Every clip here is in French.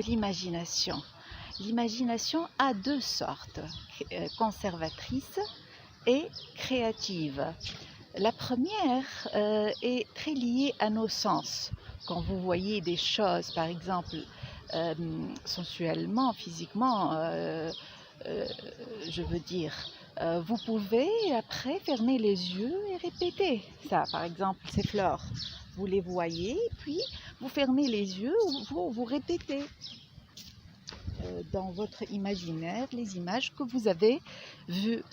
L'imagination. L'imagination a deux sortes, conservatrice et créative. La première est très liée à nos sens. Quand vous voyez des choses, par exemple, sensuellement, physiquement, je veux dire, vous pouvez après fermer les yeux et répéter ça. Par exemple, ces fleurs, vous les voyez, puis vous fermez les yeux, vous répétez dans votre imaginaire les images que vous avez vues.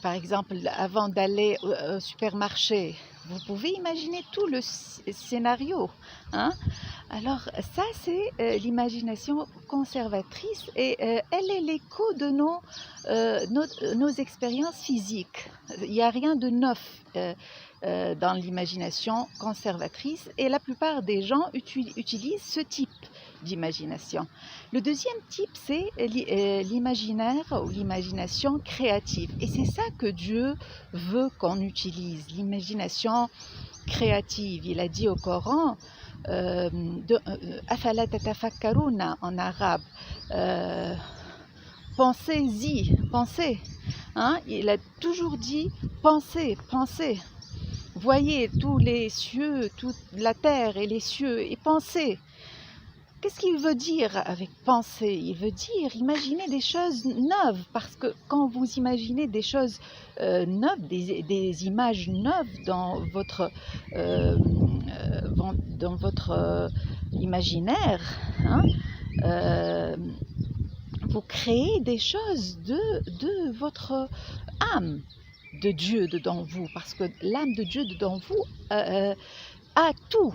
Par exemple, avant d'aller au supermarché, vous pouvez imaginer tout le scénario. Hein? Alors ça, c'est l'imagination conservatrice et elle est l'écho de nos expériences physiques. Il n'y a rien de neuf dans l'imagination conservatrice et la plupart des gens utilisent ce type d'imagination. Le deuxième type, c'est l'imaginaire ou l'imagination créative. Et c'est ça que Dieu veut qu'on utilise, l'imagination créative. Il a dit au Coran, Afala tatafakkaruna en arabe, pensez-y, pensez. Hein? Il a toujours dit pensez, pensez. Voyez tous les cieux, toute la terre et les cieux et pensez. Qu'est-ce qu'il veut dire avec penser? Il veut dire imaginer des choses neuves, parce que quand vous imaginez des choses neuves, des images neuves dans votre imaginaire, hein, vous créez des choses de votre âme de Dieu dedans vous, parce que l'âme de Dieu dedans vous a tout.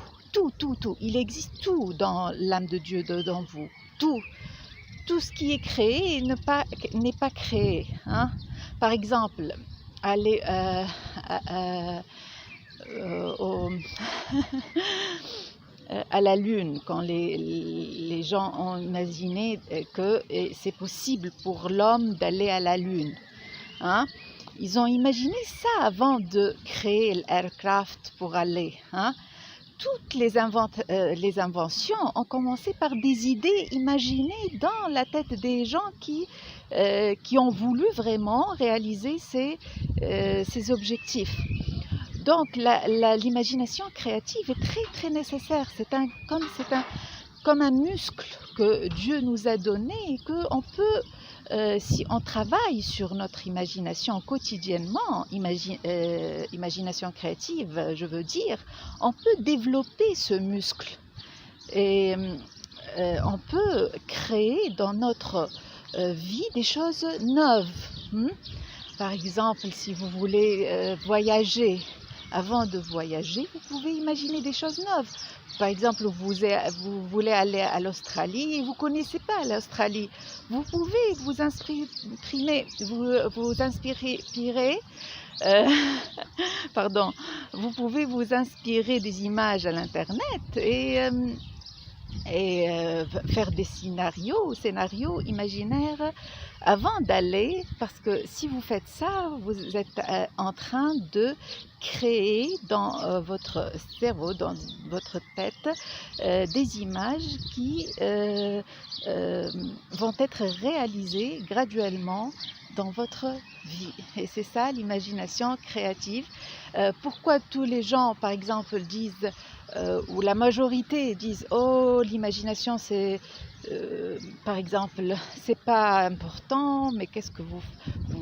Tout. Il existe tout dans l'âme de Dieu dedans vous. Tout ce qui est créé n'est pas créé. Hein? Par exemple, aller à la Lune, quand les gens ont imaginé que c'est possible pour l'homme d'aller à la Lune. Hein? Ils ont imaginé ça avant de créer l'aircraft pour aller. Hein? Toutes les inventions ont commencé par des idées imaginées dans la tête des gens qui ont voulu vraiment réaliser ces objectifs. Donc l'imagination créative est très très nécessaire. C'est comme un muscle que Dieu nous a donné et qu'on peut, si on travaille sur notre imagination quotidiennement, imagination créative, je veux dire, on peut développer ce muscle et on peut créer dans notre vie des choses neuves. Par exemple, si vous voulez voyager, avant de voyager, vous pouvez imaginer des choses neuves. Par exemple, vous voulez aller à l'Australie et vous ne connaissez pas l'Australie. Vous pouvez vous inspirer vous pouvez vous inspirer des images à l'internet et faire des scénarios imaginaires avant d'aller, parce que si vous faites ça, vous êtes en train de créer dans votre cerveau, dans votre tête, des images qui vont être réalisées graduellement dans votre vie. Et c'est ça l'imagination créative. Pourquoi tous les gens, par exemple, disent, ou la majorité disent, oh, l'imagination c'est, par exemple, c'est pas important, mais qu'est-ce que vous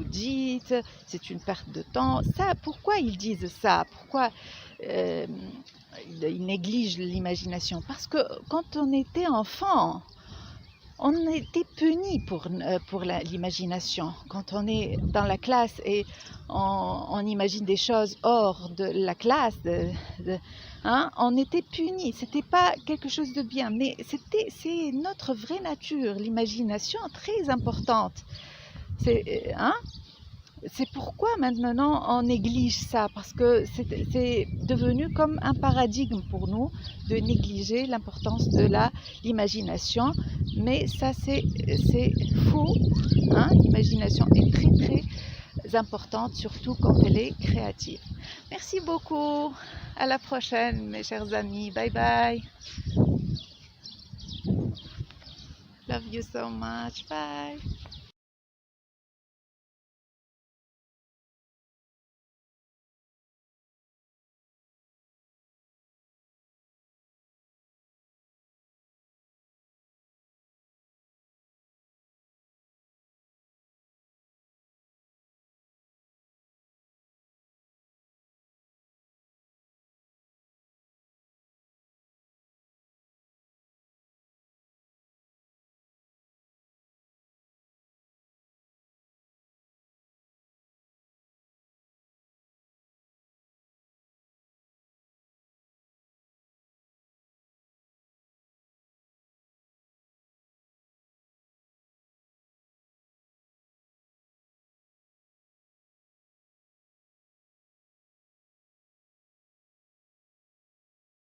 dites, c'est une perte de temps. Ça, pourquoi ils disent ça? Pourquoi ils négligent l'imagination? Parce que quand on était enfant, on était puni pour l'imagination. Quand on est dans la classe et on imagine des choses hors de la classe, hein, on était puni. C'était pas quelque chose de bien, mais c'est notre vraie nature, l'imagination très importante. C'est pourquoi maintenant on néglige ça, parce que c'est devenu comme un paradigme pour nous de négliger l'importance de l'imagination. Mais ça c'est faux. Hein? L'imagination est très très importante, surtout quand elle est créative. Merci beaucoup. À la prochaine mes chers amis. Bye bye. Love you so much. Bye.